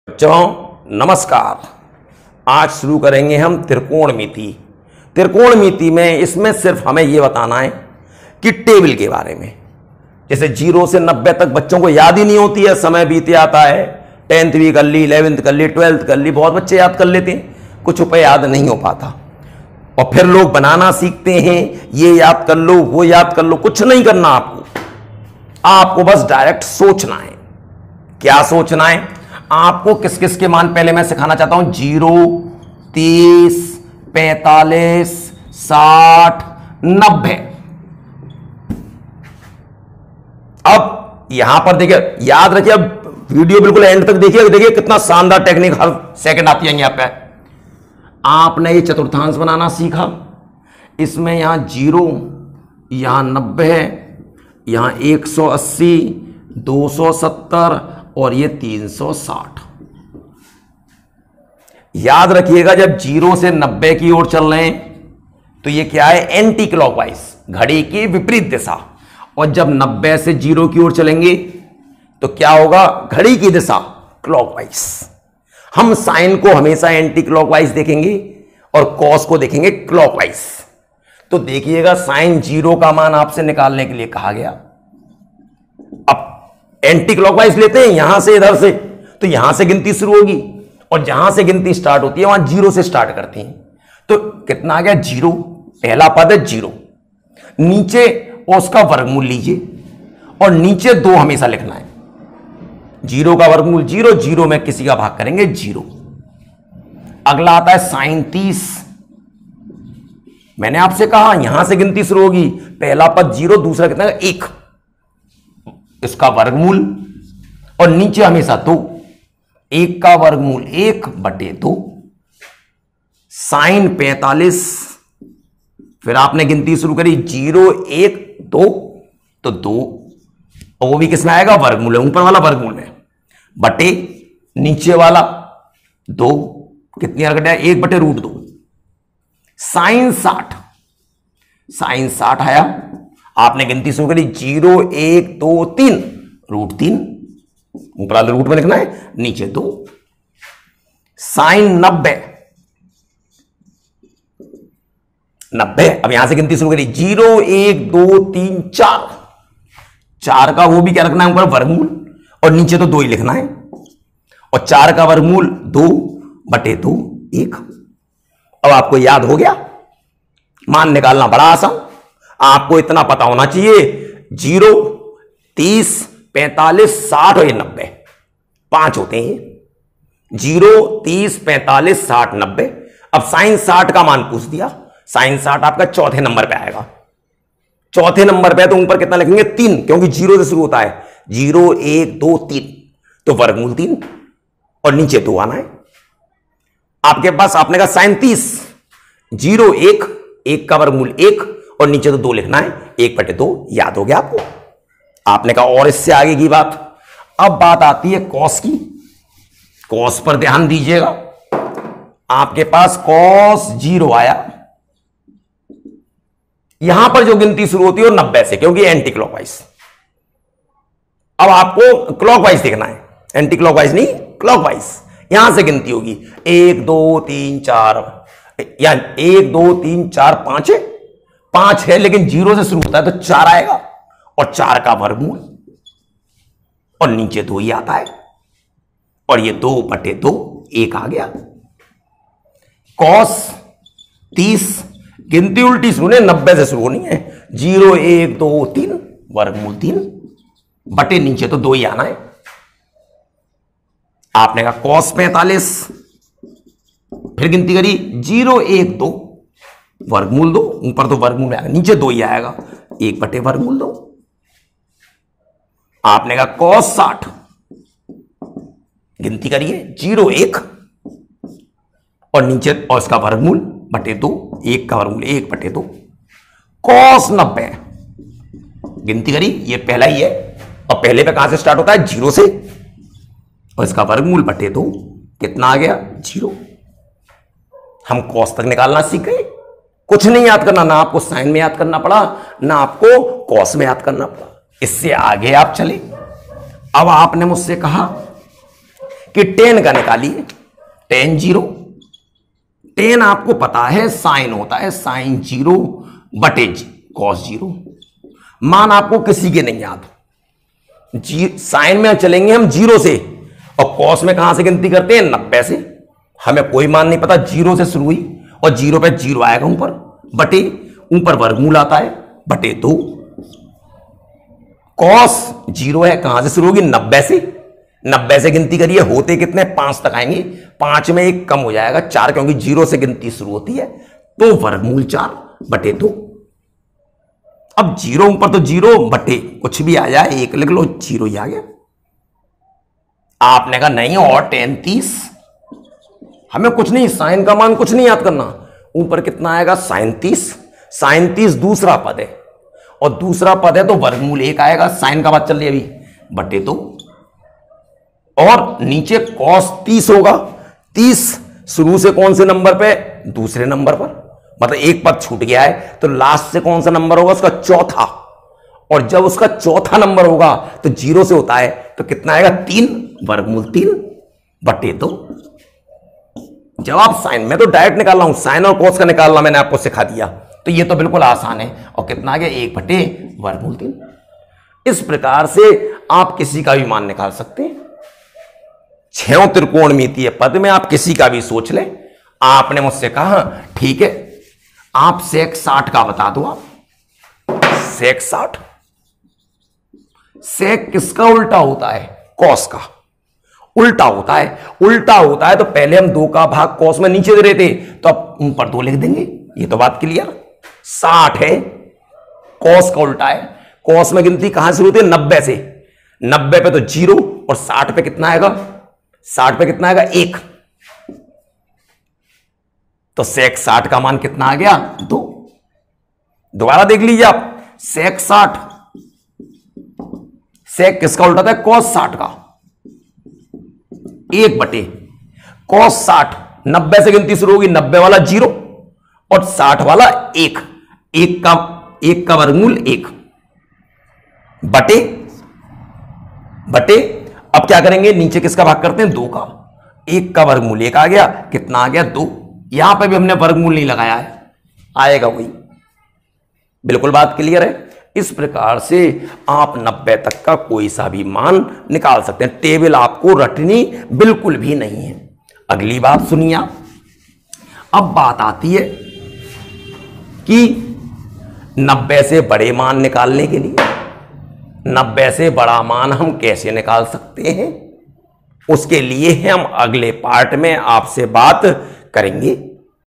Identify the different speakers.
Speaker 1: बच्चों नमस्कार। आज शुरू करेंगे हम त्रिकोणमिति। त्रिकोणमिति में इसमें सिर्फ हमें यह बताना है कि टेबल के बारे में। जैसे 0 से 90 तक बच्चों को याद ही नहीं होती है, समय बीते आता है। 10th भी कर ली, 11th कर ली, 12th कर ली, बहुत बच्चे याद कर लेते हैं, कुछ पे याद नहीं हो पाता। और फिर लोग बनाना सीखते हैं, ये याद कर लो, वो याद कर लो। कुछ नहीं करना आपको बस डायरेक्ट सोचना है। क्या सोचना है? आपको किस किस के मान पहले मैं सिखाना चाहता हूं। 0, 30, 45, 60, 90। अब यहां पर देखिए, याद रखिए, अब वीडियो बिल्कुल एंड तक देखिए। देखिए कितना शानदार टेक्निक हर सेकंड आती है। यहां पे आपने ये चतुर्थांश बनाना सीखा। इसमें यहां 0, यहां 90 है, यहां 180, 270 और ये 360। याद रखिएगा, जब 0 से 90 की ओर चल रहे हैं तो ये क्या है? एंटी क्लॉकवाइज, घड़ी की विपरीत दिशा। और जब 90 से 0 की ओर चलेंगे तो क्या होगा? घड़ी की दिशा क्लॉकवाइज। हम साइन को हमेशा एंटी क्लॉकवाइज देखेंगे और कॉस को देखेंगे क्लॉकवाइज। तो देखिएगा, साइन 0 का मान आपसे निकालने के लिए कहा गया। अब एंटी क्लॉकवाइज लेते हैं यहां से इधर से, तो यहां से गिनती शुरू होगी और जहां से गिनती स्टार्ट होती है वहां 0 से स्टार्ट करते हैं। तो कितना आ गया? 0। पहला पद है 0, नीचे उसका वर्गमूल लीजिए और नीचे 2 हमेशा लिखना है। 0 का वर्गमूल 0, 0 में किसी का भाग करेंगे 0। अगला आता है साइन 30। मैंने आपसे कहा यहां से गिनती शुरू होगी। पहला पद 0, दूसरा कितना? 1, इसका वर्गमूल और नीचे हमेशा 2। 1 का वर्गमूल 1/2। साइन 45। फिर आपने गिनती शुरू करी 0, 1, 2, तो 2, और वो भी किसमें आएगा? वर्गमूल है, ऊपर वाला वर्गमूल में, बटे नीचे वाला 2। कितनी हरकत है? 1/√2। साइन 60। साइन 60 आया, आपने गिनती शुरू करी 0, 1, 2, 3, √3। ऊपर वाले रूट में लिखना है, नीचे 2। साइन 90। 90, अब यहां से गिनती शुरू करी 0, 1, 2, 3, 4। 4 का वो भी क्या रखना है? ऊपर वर्गमूल और नीचे तो 2 ही लिखना है। और 4 का वर्गमूल 2/2, 1। अब आपको याद हो गया, मान निकालना बड़ा आसान। आपको इतना पता होना चाहिए, 0, 30, 45, 60 और ये 90, 5 होते हैं। 0, 30, 45, 60, 90। अब साइन 60 का मान पूछ दिया। साइन 60 आपका चौथे नंबर पे आएगा। चौथे नंबर पे तो ऊपर कितना लिखेंगे? 3, क्योंकि 0 से शुरू होता है। 0, 1, 2, 3, तो वर्गमूल 3 और नीचे 2 आना है आपके पास। आपने कहा साइन 30, 0, 1, 1 का वर्गमूल 1 और नीचे तो 2 लिखना है, 1/2। याद हो गया आपको? आपने कहा और इससे आगे की बात। अब बात आती है कॉस की। कॉस पर ध्यान दीजिएगा। आपके पास कॉस 0 आया। यहां पर जो गिनती शुरू होती है वो 90 से, क्योंकि एंटी क्लॉकवाइज। अब आपको क्लॉकवाइज देखना है, एंटी क्लॉकवाइज नहीं, क्लॉकवाइज। यहां से गिनती होगी 1, 2, 3, 4, या 1, 2, 3, 4, 5 है। 5 है, लेकिन 0 से शुरू होता है तो 4 आएगा और 4 का वर्गमूल और नीचे 2 ही आता है और ये 2/2, 1 आ गया। कॉस 30, गिनती उल्टी शुरू नहीं, 90 से शुरू होनी है। 0, 1, 2, 3, वर्गमूल 3 बटे नीचे तो 2 ही आना है। आपने कहा कॉस 45, फिर गिनती करी 0, 1, 2, वर्गमूल 2। ऊपर तो वर्गमूल आएगा, नीचे 2 ही आएगा, 1/√2। आपने कहा कॉस 60, गिनती करिए 0, 1 और नीचे और इसका वर्गमूल बटे 2, 1 का वर्गमूल 1/2। कॉस 90, गिनती करी, ये पहला ही है और पहले पे कहां से स्टार्ट होता है? 0 से, और इसका वर्गमूल बटे 2। कितना आ गया? 0। हम कॉस तक निकालना सीख गए। कुछ नहीं याद करना, ना आपको साइन में याद करना पड़ा, ना आपको कॉस में याद करना पड़ा। इससे आगे आप चले। अब आपने मुझसे कहा कि टेन का निकालिए, टेन जीरो, टेन आपको पता है साइन होता है, साइन जीरो बटे कॉस जीरो। मान आपको किसी के नहीं याद, साइन में चलेंगे हम जीरो से, और कॉस में कहां से गिनती करते हैं, 90 से। हमें कोई मान नहीं पता, जीरो से शुरू हुई और जीरो पे जीरो आएगा ऊपर, बटे ऊपर वर्गमूल आता है बटे 2। कॉस जीरो है, कहां से शुरू होगी, 90 से। 90 से गिनती करिए, होते कितने, 5 तक आएंगे, 5 में एक कम हो जाएगा 4, क्योंकि जीरो से गिनती शुरू होती है, तो वर्गमूल 4 बटे 2। अब जीरो ऊपर तो जीरो बटे कुछ भी आ जाए, एक लिख लो, जीरो ही आ गया। आपने कहा नहीं, और 10 30, हमें कुछ नहीं, साइन का मान कुछ नहीं याद करना, ऊपर कितना आएगा, साइन 30। साइन 30 दूसरा पद है, और दूसरा पद है तो वर्गमूल 1 आएगा, साइन का बात चल रही है अभी, बटे 2। और नीचे कॉस 30 होगा, 30 शुरू से कौन से नंबर पे, दूसरे नंबर पर, मतलब एक पद छूट गया है, तो लास्ट से कौन सा नंबर होगा, उसका चौथा। और जब उसका चौथा नंबर होगा तो जीरो से होता है, तो कितना आएगा, 3, वर्गमूल 3 बटे 2। जवाब साइन, मैं तो डायरेक्ट निकाल रहा हूं, साइन और कॉस का निकालना मैंने आपको सिखा दिया, तो ये तो बिल्कुल आसान है। और कितना आ गया, 1 बटे वर्गमूल 3। इस प्रकार से आप किसी का भी मान निकाल सकते हैं। 6 त्रिकोणमितीय पद में आप किसी का भी सोच लें। आपने मुझसे कहा ठीक है, आप सेक 60 का बता दो, आप सेक 60। सेक किसका उल्टा होता है, कॉस का उल्टा होता है। उल्टा होता है तो पहले हम 2 का भाग कॉस में नीचे दे रहे थे, तो अब ऊपर 2 लिख देंगे, ये तो बात क्लियर। 60 है, कॉस का उल्टा है। कॉस में गिनती कहां से शुरू होती है, 90 से। 90 पे तो 0, और 60 पे कितना आएगा, 60 पे कितना आएगा, 1। तो सेक 60 का मान कितना आ गया, 2। दोबारा देख लीजिए आप, सेक 60, सेक किसका उल्टा था, कॉस 60 का, 1 बटे कॉस 60। 90 से गिनती शुरू होगी, 90 वाला 0 और 60 वाला 1, 1 का वर्गमूल 1 बटे बटे। अब क्या करेंगे, नीचे किसका भाग करते हैं, 2 का। 1 का वर्गमूल 1 आ गया, कितना आ गया, 2। यहां पे भी हमने वर्गमूल नहीं लगाया है, आएगा वही, बिल्कुल बात क्लियर है। इस प्रकार से आप 90 तक का कोई सा भी मान निकाल सकते हैं। टेबल आपको रटनी बिल्कुल भी नहीं है। अगली बात सुनिए आप, अब बात आती है कि 90 से बड़े मान निकालने के लिए 90 से बड़ा मान हम कैसे निकाल सकते हैं, उसके लिए हम अगले पार्ट में आपसे बात करेंगे।